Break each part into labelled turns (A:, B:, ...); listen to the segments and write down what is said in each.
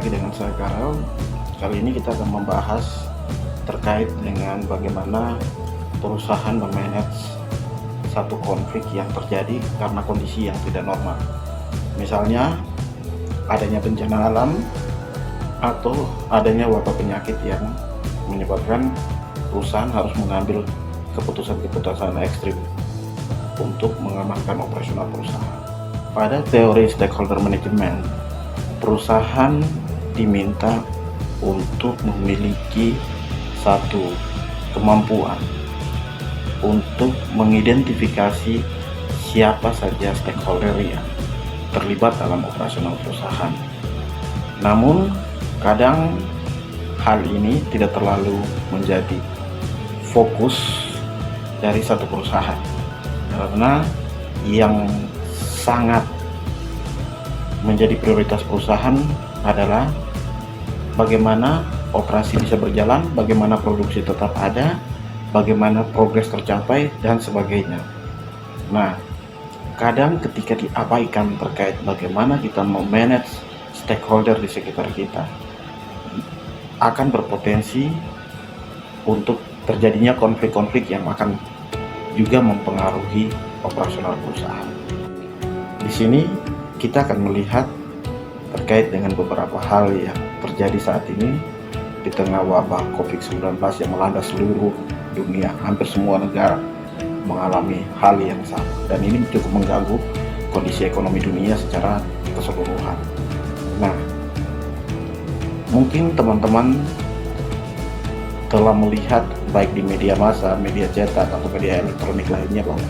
A: lagi dengan saya Karel. Kali ini kita akan membahas terkait dengan bagaimana perusahaan memanage satu konflik yang terjadi karena kondisi yang tidak normal. Misalnya adanya bencana alam atau adanya wabah penyakit yang menyebabkan perusahaan harus mengambil keputusan-keputusan ekstrim untuk mengamankan operasional perusahaan. Pada teori stakeholder management, perusahaan diminta untuk memiliki satu kemampuan untuk mengidentifikasi siapa saja stakeholder yang terlibat dalam operasional perusahaan. Namun, kadang hal ini tidak terlalu menjadi fokus dari satu perusahaan, karena yang sangat menjadi prioritas perusahaan adalah bagaimana operasi bisa berjalan, bagaimana produksi tetap ada, bagaimana progres tercapai, dan sebagainya. Nah, kadang ketika diabaikan terkait bagaimana kita memanage stakeholder di sekitar kita, akan berpotensi untuk terjadinya konflik-konflik yang akan juga mempengaruhi operasional perusahaan. Di sini kita akan melihat terkait dengan beberapa hal yang terjadi saat ini di tengah wabah COVID-19 yang melanda seluruh dunia. Hampir semua negara mengalami hal yang sama, dan ini cukup mengganggu kondisi ekonomi dunia secara keseluruhan. Nah, mungkin teman-teman telah melihat baik di media massa, media cetak, atau media elektronik lainnya bahwa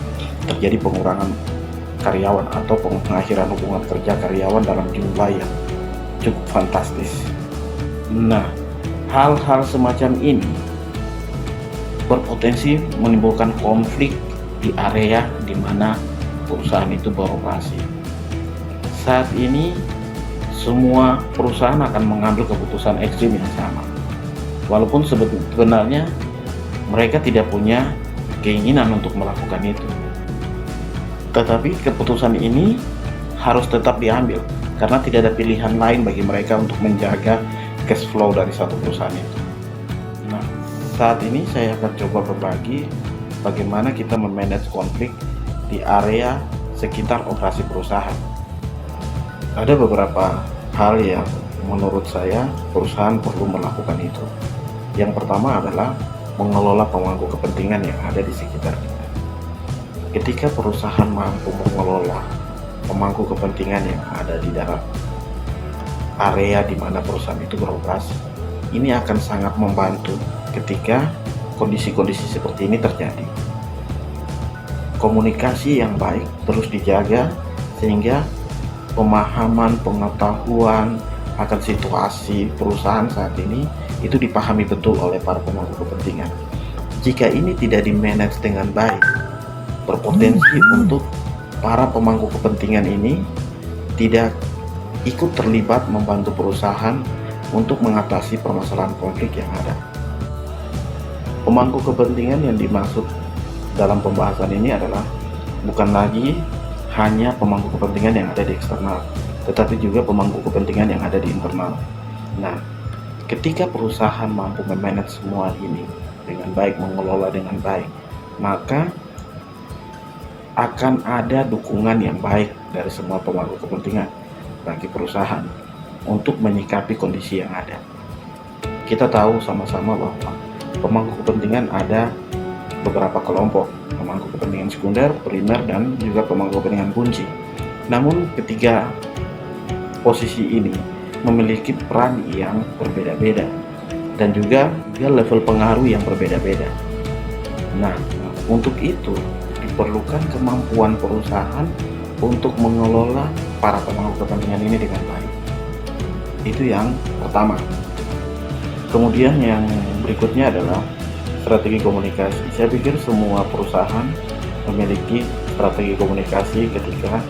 A: terjadi pengurangan karyawan atau pengakhiran hubungan kerja karyawan dalam jumlah yang cukup fantastis. Nah, hal-hal semacam ini berpotensi menimbulkan konflik di area di mana perusahaan itu beroperasi. Saat ini semua perusahaan akan mengambil keputusan ekstrim yang sama, walaupun sebenarnya mereka tidak punya keinginan untuk melakukan itu. Tetapi keputusan ini harus tetap diambil karena tidak ada pilihan lain bagi mereka untuk menjaga cash flow dari satu perusahaan itu. Nah, saat ini saya akan coba berbagi bagaimana kita memanage konflik di area sekitar operasi perusahaan. Ada beberapa hal yang menurut saya perusahaan perlu melakukan itu. Yang pertama adalah mengelola pemangku kepentingan yang ada di sekitar kita. Ketika perusahaan mampu mengelola pemangku kepentingan yang ada di dalam area di mana perusahaan itu beroperasi, ini akan sangat membantu ketika kondisi-kondisi seperti ini terjadi. Komunikasi yang baik terus dijaga sehingga pemahaman, pengetahuan akan situasi perusahaan saat ini itu dipahami betul oleh para pemangku kepentingan. Jika ini tidak di-manage dengan baik, berpotensi untuk para pemangku kepentingan ini tidak ikut terlibat membantu perusahaan untuk mengatasi permasalahan konflik yang ada. Pemangku kepentingan yang dimaksud dalam pembahasan ini adalah bukan lagi hanya pemangku kepentingan yang ada di eksternal, tetapi juga pemangku kepentingan yang ada di internal. Nah, ketika perusahaan mampu memanage semua ini dengan baik, mengelola dengan baik, maka akan ada dukungan yang baik dari semua pemangku kepentingan bagi perusahaan untuk menyikapi kondisi yang ada. Kita tahu sama-sama bahwa pemangku kepentingan ada beberapa kelompok, pemangku kepentingan sekunder, primer, dan juga pemangku kepentingan kunci. Namun ketiga posisi ini memiliki peran yang berbeda-beda dan juga level pengaruh yang berbeda-beda. Nah, untuk itu diperlukan kemampuan perusahaan untuk mengelola para pemangku kepentingan ini dengan baik. Itu yang pertama. Kemudian yang berikutnya adalah strategi komunikasi. Saya pikir semua perusahaan memiliki strategi komunikasi ketika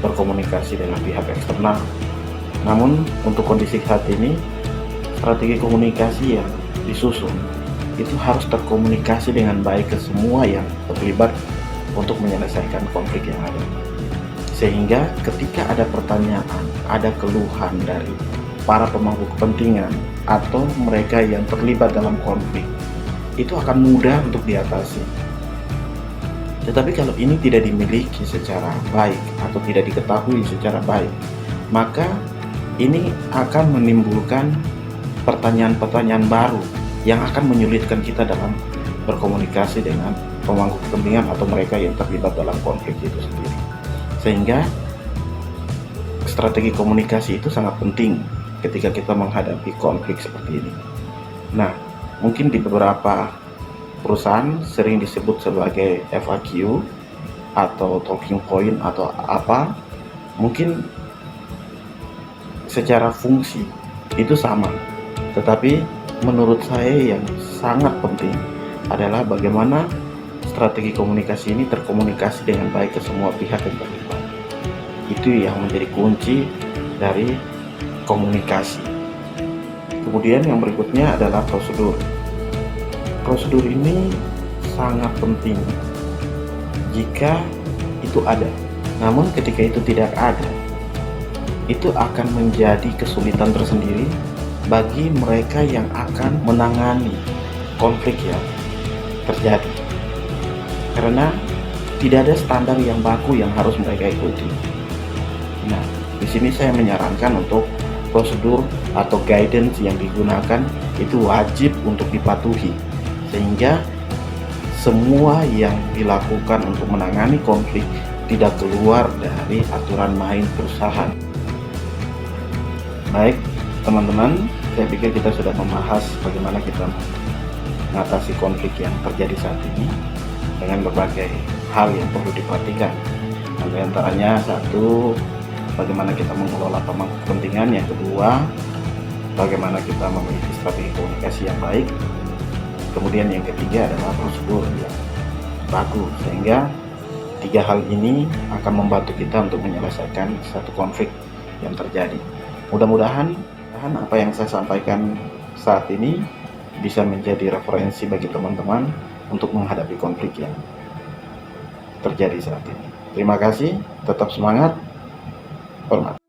A: berkomunikasi dengan pihak eksternal. Namun untuk kondisi saat ini, strategi komunikasi yang disusun itu harus terkomunikasi dengan baik ke semua yang terlibat untuk menyelesaikan konflik yang ada. Sehingga ketika ada pertanyaan, ada keluhan dari para pemangku kepentingan atau mereka yang terlibat dalam konflik itu akan mudah untuk diatasi. Tetapi kalau ini tidak dimiliki secara baik atau tidak diketahui secara baik, maka ini akan menimbulkan pertanyaan-pertanyaan baru yang akan menyulitkan kita dalam berkomunikasi dengan pemangku kepentingan atau mereka yang terlibat dalam konflik itu sendiri. Sehingga strategi komunikasi itu sangat penting ketika kita menghadapi konflik seperti ini. Nah, mungkin di beberapa perusahaan sering disebut sebagai FAQ atau talking point atau apa, mungkin secara fungsi itu sama, tetapi menurut saya yang sangat penting adalah bagaimana strategi komunikasi ini terkomunikasi dengan baik ke semua pihak yang terlibat. Itu yang menjadi kunci dari komunikasi. Kemudian yang berikutnya adalah prosedur. Prosedur ini sangat penting jika itu ada. Namun ketika itu tidak ada, itu akan menjadi kesulitan tersendiri bagi mereka yang akan menangani konflik yang terjadi. Karena tidak ada standar yang baku yang harus mereka ikuti. Nah, di sini saya menyarankan untuk prosedur atau guidance yang digunakan itu wajib untuk dipatuhi, sehingga semua yang dilakukan untuk menangani konflik tidak keluar dari aturan main perusahaan. Baik, teman-teman, saya pikir kita sudah membahas bagaimana kita mengatasi konflik yang terjadi saat ini dengan berbagai hal yang perlu diperhatikan. Di antaranya satu, bagaimana kita mengelola pemangku kepentingan. Yang kedua, bagaimana kita memiliki strategi komunikasi yang baik. Kemudian yang ketiga adalah prosedur yang bagus, sehingga tiga hal ini akan membantu kita untuk menyelesaikan satu konflik yang terjadi. Mudah-mudahan apa yang saya sampaikan saat ini bisa menjadi referensi bagi teman-teman untuk menghadapi konflik yang terjadi saat ini. Terima kasih, tetap semangat, hormat.